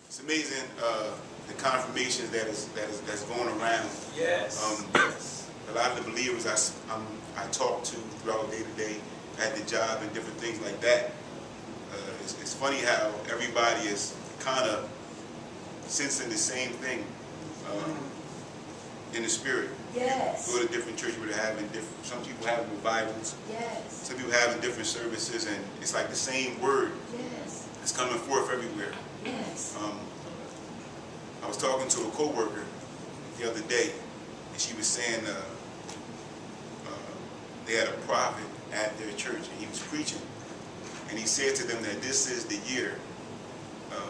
It's amazing the confirmations that's going around. Yes. A lot of the believers I talk to throughout day to day at the job and different things like that. It's funny how everybody is kind of sensing the same thing in the spirit. Yes. Go to different churches where they're having different. Some people having revivals. Yes. Some people having different services, and it's like the same word. Yes. It's coming forth everywhere. Yes. I was talking to a coworker the other day, and she was saying they had a prophet at their church, and he was preaching, and he said to them that this is the year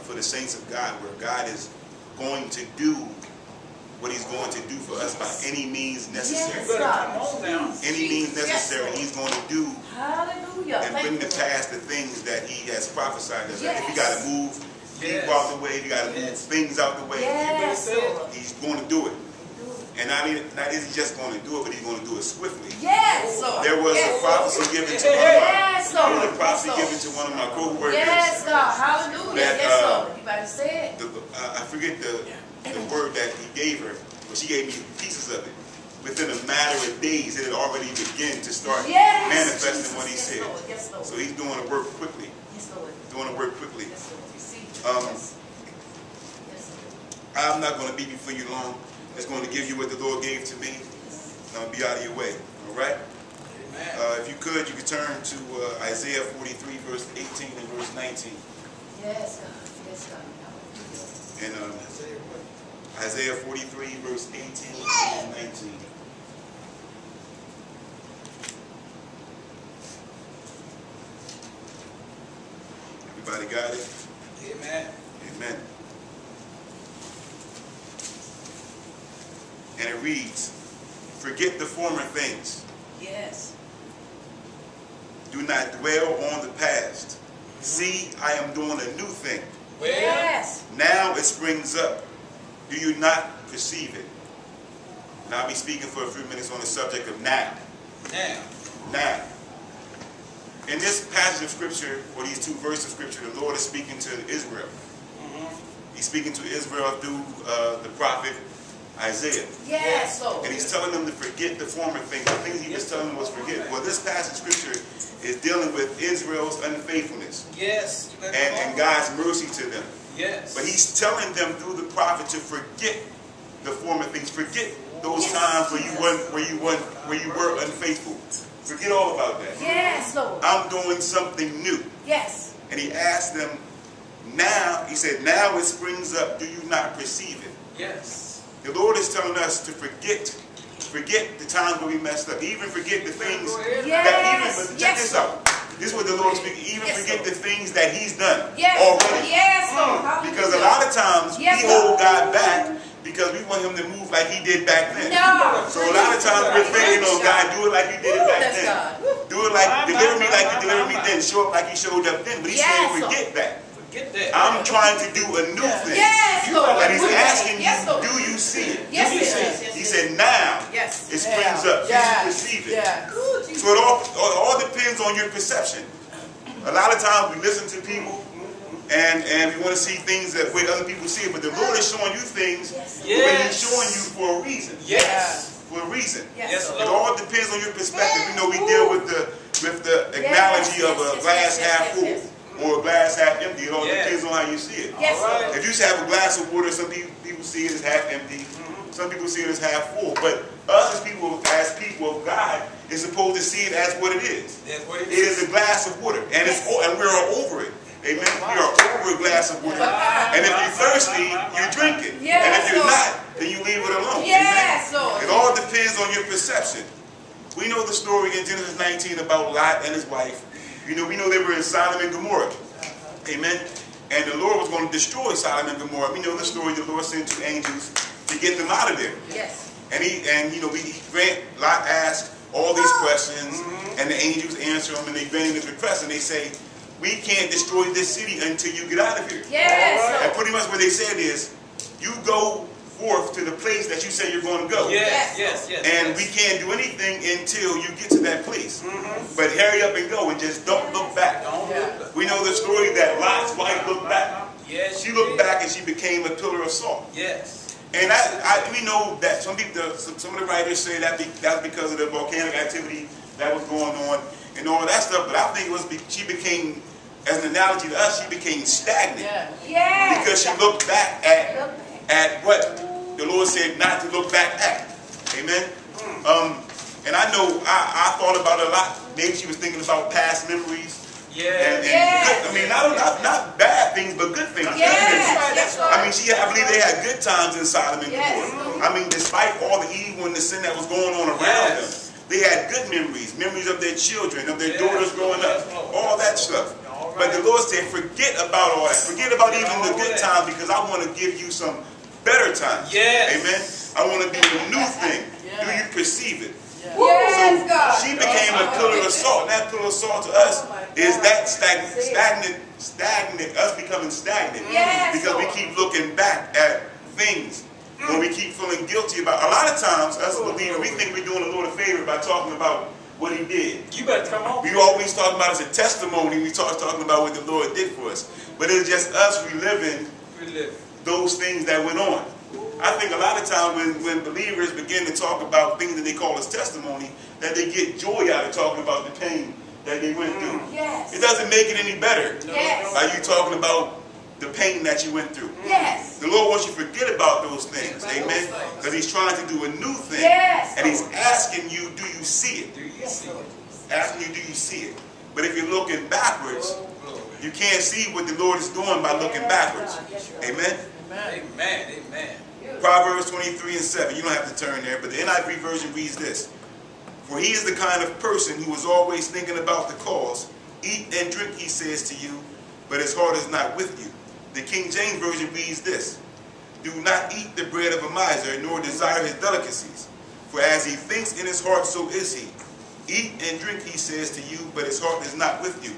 for the saints of God, where God is going to do what he's going to do for us by any means necessary. Yes, God. Come on now. Any means necessary, Yes, he's going to do hallelujah. and bring to pass the things that he has prophesied. If you got to move people out the way, if you got to move things out the way, Yes, Lord. he's going to do it. And not is he just going to do it, but he's going to do it swiftly. Yes, Lord. There was Yes, a prophecy given to Yes, there Lord. was a prophecy Yes, given to one of my co-workers. Yes, God. Hallelujah. That, Yes, Lord. You better say it. I forget the word that he gave her, but she gave me pieces of it. Within a matter of days, it had already begun to start manifesting what he said. Lord. Yes, Lord. So he's doing the work quickly. Yes, Lord. Doing the work quickly. Yes, Lord. Receive it. Um, Yes, Lord. I'm not going to be before you long. I'm just going to give you what the Lord gave to me. I'm going to be out of your way. All right? If you could turn to Isaiah 43, verse 18 and verse 19. Yes, God. Yes, God. And Isaiah 43, verse 18 and 19. Everybody got it? Amen. Amen. And it reads, forget the former things. Yes. Do not dwell on the past. See, I am doing a new thing. Yes. Now it springs up. Do you not perceive it? And I'll be speaking for a few minutes on the subject of now. Now. In this passage of scripture, or these two verses of scripture, the Lord is speaking to Israel. He's speaking to Israel through the prophet Isaiah. Yes, Lord. And he's telling them to forget the former things. The things he was telling them was forget. Well, this passage of scripture is dealing with Israel's unfaithfulness. Yes. And God's mercy to them. Yes. But he's telling them through the prophet to forget the former things. Forget those times where you were unfaithful. Forget all about that. Yes, Lord. I'm doing something new. Yes. And he asked them, now, he said, now it springs up. Do you not perceive it? Yes. The Lord is telling us to forget the times where we messed up. Even forget the things Yes. check this out. This is what the Lord is speaking. Even forget the things that he's done already. Yes, Lord. Because a lot of times we hold God back because we want him to move like he did back then. No. So a lot of times we're thinking, oh God, do it like you did it back then. Do it like, deliver me like you delivered me then. Show up like he showed up then. But he's saying forget that. Forget that. I'm trying to do a new thing. Yes, Lord. And he's asking you, Lord. do you see it? Yes, He said, now it springs up. Do you perceive it? So it all depends on your perception. A lot of times we listen to people and we want to see things that way other people see it, but the Lord is showing you things the way he's showing you for a reason. Yes. For a reason. Yes, It all depends on your perspective. You know, we deal with the analogy of a glass half full or a glass half empty. It all depends on how you see it. If you have a glass of water, some people see it as half empty. Some people see it as half full. But us as people of God, is supposed to see it as what it is. It is a glass of water, and we're over it. Amen. We are over a glass of water. And if you're thirsty, you drink it. And if you're not, then you leave it alone. Yes, Amen. Lord. It all depends on your perception. We know the story in Genesis 19 about Lot and his wife. You know, we know they were in Sodom and Gomorrah. Amen. And the Lord was going to destroy Sodom and Gomorrah. We know the story. The Lord sent 2 angels to get them out of there. Yes. And Lot asked all these questions, and the angels answer them, and they grant him his request, and they say, we can't destroy this city until you get out of here. Yes. And pretty much what they said is, you go forth to the place that you say you're going to go. Yes. And we can't do anything until you get to that place. But hurry up and go and just don't look back. Don't look back. We know the story that Lot's wife looked back. Yes, she looked back and she became a pillar of salt. Yes. And we know that some of the writers say that that's because of the volcanic activity that was going on and all that stuff. But I think it was she became, as an analogy to us, she became stagnant. Yes. Because she looked back at what the Lord said not to look back at. Amen. And I know I thought about it a lot. Maybe she was thinking about past memories. Yeah. And good, I mean, not bad things, but good things. Yes. I mean, I believe they had good times in Sodom and Gomorrah. I mean, despite all the evil and the sin that was going on around them, they had good memories of their children, of their daughters growing up, all that stuff. But the Lord said, forget about all that. Forget about even the good times, because I want to give you some better times. Yes. Amen. I want to do a new thing. Do you perceive it? Yes, God. She became a pillar of salt. And that pillar of salt to us is that stagnant, us becoming stagnant. Yes, because we keep looking back at things. When we keep feeling guilty about, a lot of times, us believers, we think we're doing the Lord a favor by talking about what He did. You better come on. We always talk about it as a testimony. We talking about what the Lord did for us. But it's just us reliving those things that went on. I think a lot of times when believers begin to talk about things that they call as testimony, that they get joy out of talking about the pain that they went through. Yes. It doesn't make it any better. Yes. Are you talking about the pain that you went through? Yes. The Lord wants you to forget about those things. Amen. Because He's trying to do a new thing. Yes. And He's asking you, do you see it? Do you see it? Asking you, do you see it? But if you're looking backwards, you can't see what the Lord is doing by looking backwards. Amen. Amen. Amen. Proverbs 23:7. You don't have to turn there, but the NIV version reads this. For he is the kind of person who is always thinking about the cause. Eat and drink, he says to you, but his heart is not with you. The King James version reads this. Do not eat the bread of a miser, nor desire his delicacies. For as he thinks in his heart, so is he. Eat and drink, he says to you, but his heart is not with you.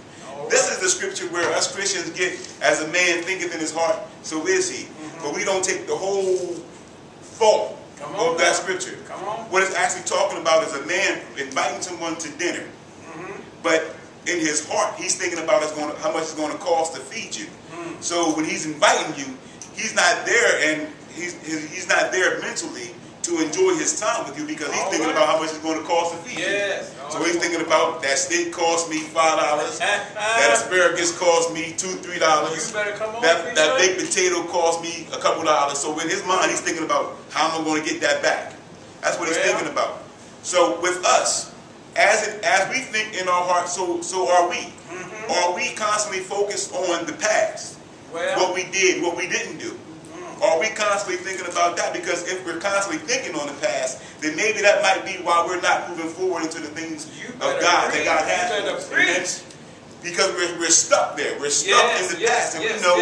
This is the scripture where us Christians get, as a man thinketh in his heart, so is he. But we don't take the whole thought of that scripture. What it's actually talking about is a man inviting someone to dinner. But in his heart, he's thinking about how much it's going to cost to feed you. So when he's inviting you, he's not there, and he's not there mentally to enjoy his time with you, because he's thinking about how much it's going to cost to feed you. So he's thinking about that steak cost me $5, that asparagus cost me $2-3, that baked potato cost me a couple dollars. So in his mind, he's thinking about how am I going to get that back. That's what he's thinking about. So with us, as we think in our heart, so are we. Are we constantly focused on the past? What we did, what we didn't do? Are we constantly thinking about that? Because if we're constantly thinking on the past, then maybe that might be why we're not moving forward into the things of God that God has for us. Because we're stuck there. We're stuck in the past. And we know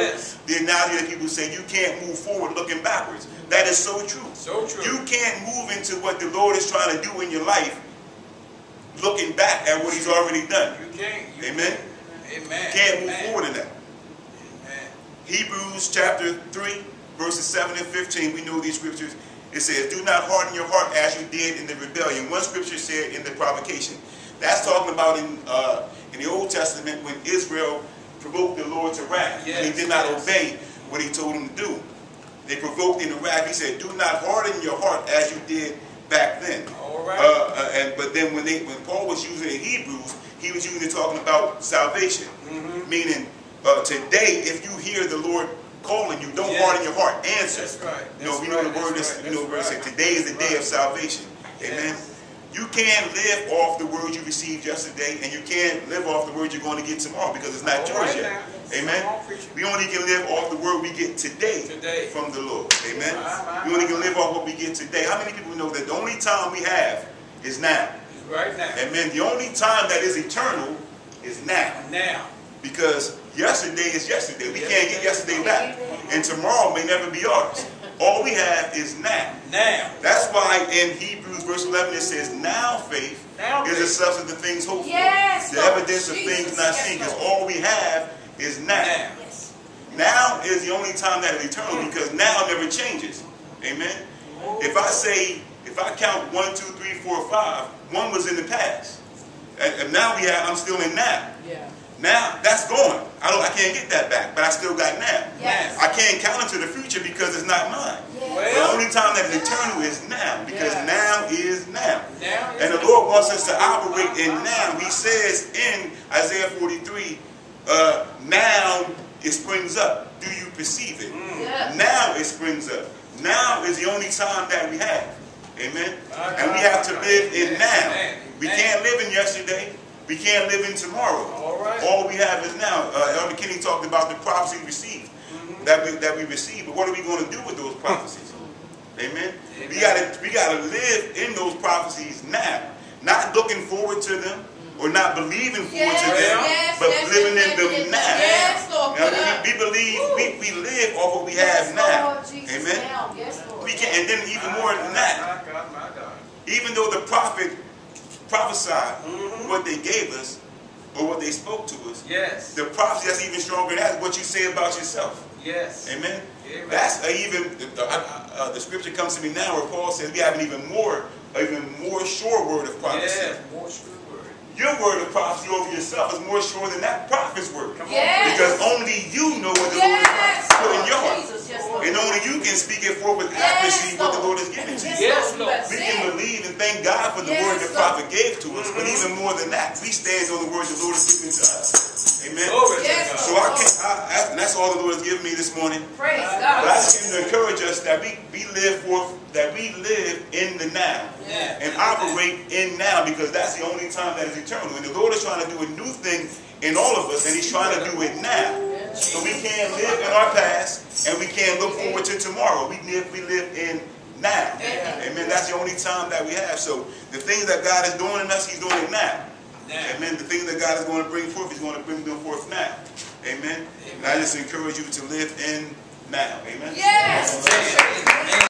the analogy that people say, you can't move forward looking backwards. That is so true. So true. You can't move into what the Lord is trying to do in your life looking back at what He's already done. You can't. Amen? Amen. You can't move forward in that. Amen. Hebrews chapter 3. Verses 7 and 15, we know these scriptures. It says, do not harden your heart as you did in the rebellion. One scripture said in the provocation. That's talking about in the Old Testament when Israel provoked the Lord to wrath. And he did not obey what he told him to do. They provoked him to wrath. He said, do not harden your heart as you did back then. But then when Paul was using it in Hebrews, he was usually talking about salvation. Meaning, today, if you hear the Lord calling you, don't harden your heart. Answer. That's right. We know the word is. We know the word says today is the day of salvation. Amen. You can't live off the word you received yesterday, and you can't live off the word you're going to get tomorrow, because it's not yours yet. Amen. We only can live off the word we get today from the Lord. Amen. We only can live off what we get today. How many people know that the only time we have is now? Right now. Amen. The only time that is eternal is now. Now. Because yesterday is yesterday. We can't get yesterday back. And tomorrow may never be ours. All we have is now. Now. That's why in Hebrews verse 11 it says, now faith is the substance of things hoped for. The evidence of things not seen. Because all we have is now. Now is the only time that is eternal, because now never changes. Amen. If I count 1, 2, 3, 4, 5, 1 was in the past. And now I'm still in now. Now, that's gone. I can't get that back, but I still got now. Yes. I can't count into the future because it's not mine. Yes. The only time that is eternal is now, because Yeah. now is now. Now is And the Lord wants us to operate in now. He says in Isaiah 43, now it springs up. Do you perceive it? Yes. Now it springs up. Now is the only time that we have. Amen. And we have to live in now. We can't live in yesterday. We can't live in tomorrow. All right. All we have is now. Elder Kenny talked about the prophecy we received, that we received. But what are we going to do with those prophecies? Amen. We gotta live in those prophecies now, not looking forward to them or not believing forward to them, but living in them now. Yes, Lord. Now, we believe we live off what we have now. Amen. Yes, Lord. We can, and then even more than that, My God, my God. even though the prophet prophesied what they gave us or what they spoke to us, Yes. the prophecy that's even stronger than that is what you say about yourself. Yes. Amen. Amen. That's the scripture comes to me now where Paul says we have an even more sure word of prophecy. Yes. More true word. Your word of prophecy over yourself is more sure than that prophet's word. Come on. Yes. Because only you know what the Lord has Yes. put in your heart. Jesus, yes, Lord. And only you can speak it forth with Yes, accuracy what the Lord. Lord has given to you. Yes, Lord. We can believe and thank God for the Yes, word the Lord. prophet gave to us. But even more than that, we stand on the word the Lord has given to us. Amen. Glory Yes, to God. So and that's all the Lord has given me this morning. Praise But I God. just came to encourage us that we live in the now. Yeah. And operate in now, because that's the only time that is eternal. And the Lord is trying to do a new thing in all of us, and He's trying to do it now. So we can't live in our past, and we can't look forward to tomorrow. We live in now. Amen. That's the only time that we have. So the things that God is doing in us, He's doing it now. Amen. The things that God is going to bring forth, He's going to bring them forth now. Amen. And I just encourage you to live in now. Amen. Yes.